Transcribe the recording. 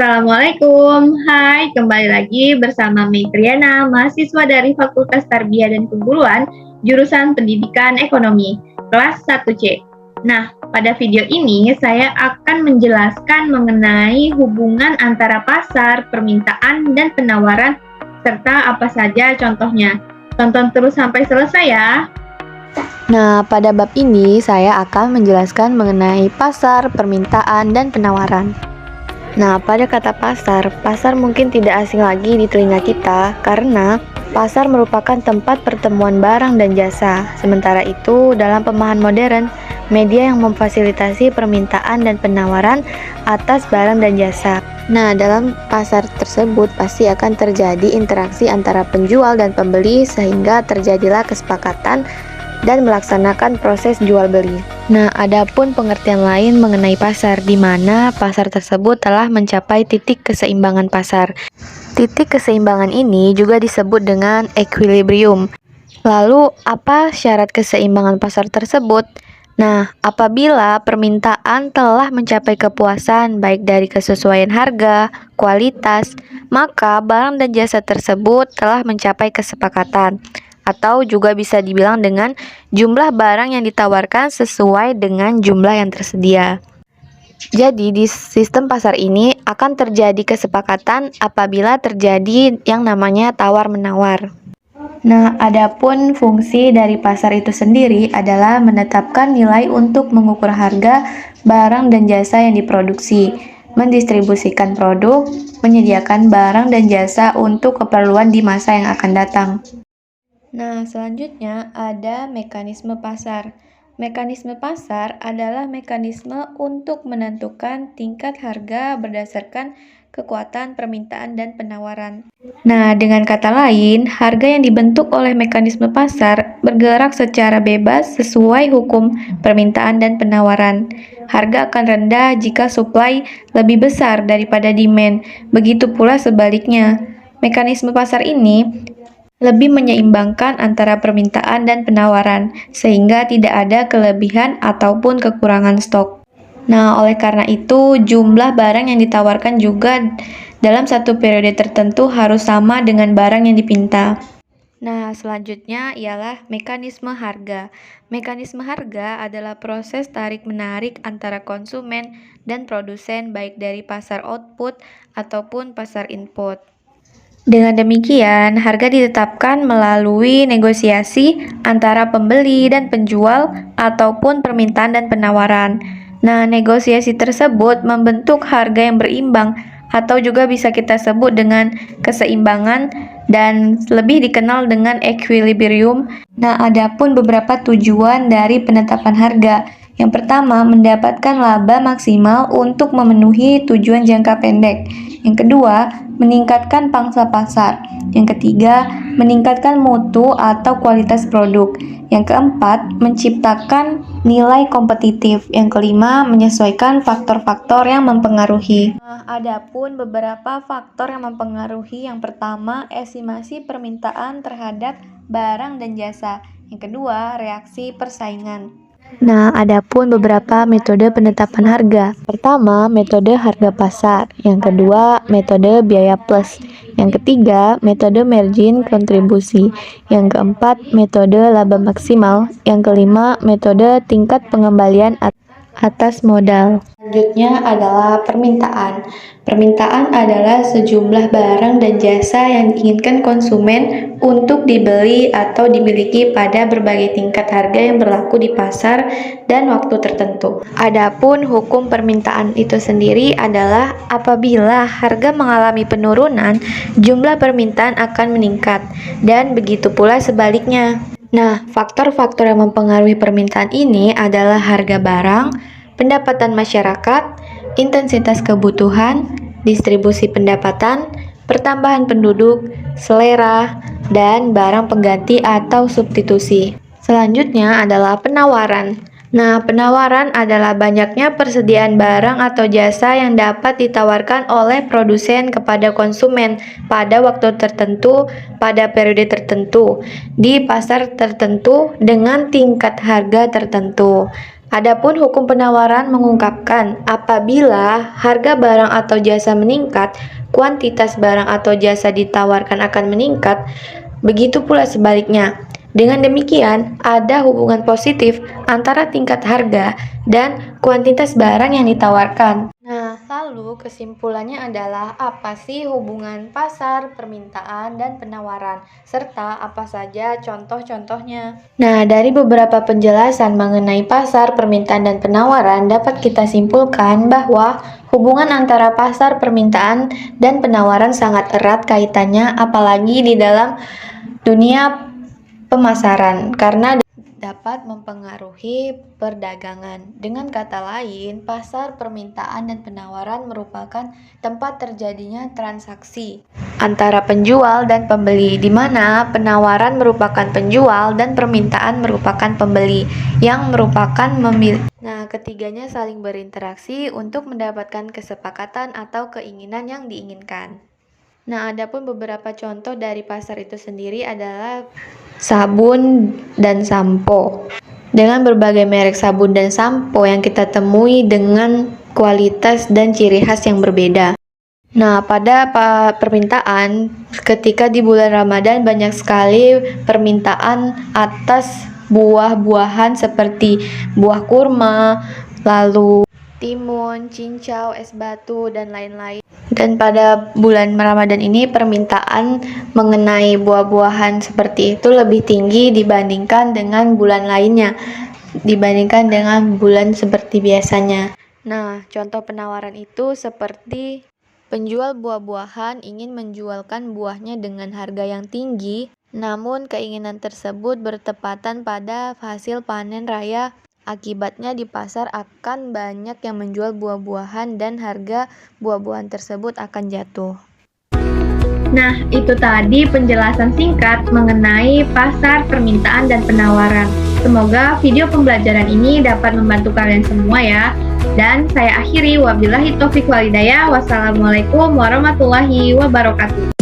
Assalamualaikum. Hai, kembali lagi bersama Meitriana, mahasiswa dari Fakultas Tarbiyah dan Keguruan, jurusan Pendidikan Ekonomi, kelas 1C. Nah, pada video ini saya akan menjelaskan mengenai hubungan antara pasar, permintaan, dan penawaran, serta apa saja contohnya. Tonton terus sampai selesai ya. Nah, pada bab ini saya akan menjelaskan mengenai pasar, permintaan, dan penawaran. Nah, pada kata pasar mungkin tidak asing lagi di telinga kita karena pasar merupakan tempat pertemuan barang dan jasa. Sementara itu, dalam pemahaman modern, media yang memfasilitasi permintaan dan penawaran atas barang dan jasa. Nah, dalam pasar tersebut pasti akan terjadi interaksi antara penjual dan pembeli sehingga terjadilah kesepakatan dan melaksanakan proses jual beli. Nah, adapun pengertian lain mengenai pasar, di mana pasar tersebut telah mencapai titik keseimbangan pasar. Titik keseimbangan ini juga disebut dengan equilibrium. Lalu, apa syarat keseimbangan pasar tersebut? Nah, apabila permintaan telah mencapai kepuasan baik dari kesesuaian harga, kualitas, maka barang dan jasa tersebut telah mencapai kesepakatan. Atau juga bisa dibilang dengan jumlah barang yang ditawarkan sesuai dengan jumlah yang tersedia. Jadi di sistem pasar ini akan terjadi kesepakatan apabila terjadi yang namanya tawar-menawar. Nah, adapun fungsi dari pasar itu sendiri adalah menetapkan nilai untuk mengukur harga barang dan jasa yang diproduksi, mendistribusikan produk, menyediakan barang dan jasa untuk keperluan di masa yang akan datang. Nah, selanjutnya ada mekanisme pasar. Mekanisme pasar adalah mekanisme untuk menentukan tingkat harga berdasarkan kekuatan permintaan dan penawaran. Nah, dengan kata lain, harga yang dibentuk oleh mekanisme pasar bergerak secara bebas sesuai hukum permintaan dan penawaran. Harga akan rendah jika supply lebih besar daripada demand. Begitu pula sebaliknya. Mekanisme pasar ini lebih menyeimbangkan antara permintaan dan penawaran, sehingga tidak ada kelebihan ataupun kekurangan stok. Nah, oleh karena itu, jumlah barang yang ditawarkan juga dalam satu periode tertentu harus sama dengan barang yang dipinta. Nah, selanjutnya ialah mekanisme harga. Mekanisme harga adalah proses tarik-menarik antara konsumen dan produsen baik dari pasar output ataupun pasar input. Dengan demikian, harga ditetapkan melalui negosiasi antara pembeli dan penjual ataupun permintaan dan penawaran. Nah, negosiasi tersebut membentuk harga yang berimbang atau juga bisa kita sebut dengan keseimbangan dan lebih dikenal dengan equilibrium. Nah, adapun beberapa tujuan dari penetapan harga. Yang pertama, mendapatkan laba maksimal untuk memenuhi tujuan jangka pendek. Yang kedua, meningkatkan pangsa pasar. Yang ketiga, meningkatkan mutu atau kualitas produk. Yang keempat, menciptakan nilai kompetitif. Yang kelima, menyesuaikan faktor-faktor yang mempengaruhi. Nah, adapun beberapa faktor yang mempengaruhi. Yang pertama, estimasi permintaan terhadap barang dan jasa. Yang kedua, reaksi persaingan. Nah, adapun beberapa metode penetapan harga. Pertama, metode harga pasar. Yang kedua, metode biaya plus. Yang ketiga, metode margin kontribusi. Yang keempat, metode laba maksimal. Yang kelima, metode tingkat pengembalian atas modal. Selanjutnya adalah permintaan. Permintaan adalah sejumlah barang dan jasa yang diinginkan konsumen untuk dibeli atau dimiliki pada berbagai tingkat harga yang berlaku di pasar dan waktu tertentu. Adapun hukum permintaan itu sendiri adalah apabila harga mengalami penurunan, jumlah permintaan akan meningkat dan begitu pula sebaliknya. Nah, faktor-faktor yang mempengaruhi permintaan ini adalah harga barang, pendapatan masyarakat, intensitas kebutuhan, distribusi pendapatan, pertambahan penduduk, selera, dan barang pengganti atau substitusi. Selanjutnya adalah penawaran. Nah, penawaran adalah banyaknya persediaan barang atau jasa yang dapat ditawarkan oleh produsen kepada konsumen pada waktu tertentu, pada periode tertentu, di pasar tertentu dengan tingkat harga tertentu. Adapun hukum penawaran mengungkapkan apabila harga barang atau jasa meningkat, kuantitas barang atau jasa ditawarkan akan meningkat, begitu pula sebaliknya. Dengan demikian, ada hubungan positif antara tingkat harga dan kuantitas barang yang ditawarkan. Nah, lalu kesimpulannya adalah apa sih hubungan pasar, permintaan, dan penawaran, serta apa saja contoh-contohnya. Nah, dari beberapa penjelasan mengenai pasar, permintaan, dan penawaran dapat kita simpulkan bahwa hubungan antara pasar, permintaan, dan penawaran sangat erat kaitannya, apalagi di dalam dunia pemasaran, karena dapat mempengaruhi perdagangan. Dengan kata lain, pasar, permintaan, dan penawaran merupakan tempat terjadinya transaksi antara penjual dan pembeli, di mana penawaran merupakan penjual dan permintaan merupakan pembeli yang merupakan memilih. Nah, ketiganya saling berinteraksi untuk mendapatkan kesepakatan atau keinginan yang diinginkan. Nah, adapun beberapa contoh dari pasar itu sendiri adalah sabun dan sampo. Dengan berbagai merek sabun dan sampo yang kita temui dengan kualitas dan ciri khas yang berbeda. Nah, pada permintaan, ketika di bulan Ramadan banyak sekali permintaan atas buah-buahan seperti buah kurma, lalu timun, cincau, es batu, dan lain-lain. Dan pada bulan Ramadan ini permintaan mengenai buah-buahan seperti itu lebih tinggi dibandingkan dengan bulan lainnya, dibandingkan dengan bulan seperti biasanya. Nah, contoh penawaran itu seperti penjual buah-buahan ingin menjualkan buahnya dengan harga yang tinggi, namun keinginan tersebut bertepatan pada hasil panen raya. Akibatnya di pasar akan banyak yang menjual buah-buahan dan harga buah-buahan tersebut akan jatuh. Nah, itu tadi penjelasan singkat mengenai pasar, permintaan, dan penawaran. Semoga video pembelajaran ini dapat membantu kalian semua ya. Dan saya akhiri, wabillahi taufiq wal hidayah. Wassalamualaikum warahmatullahi wabarakatuh.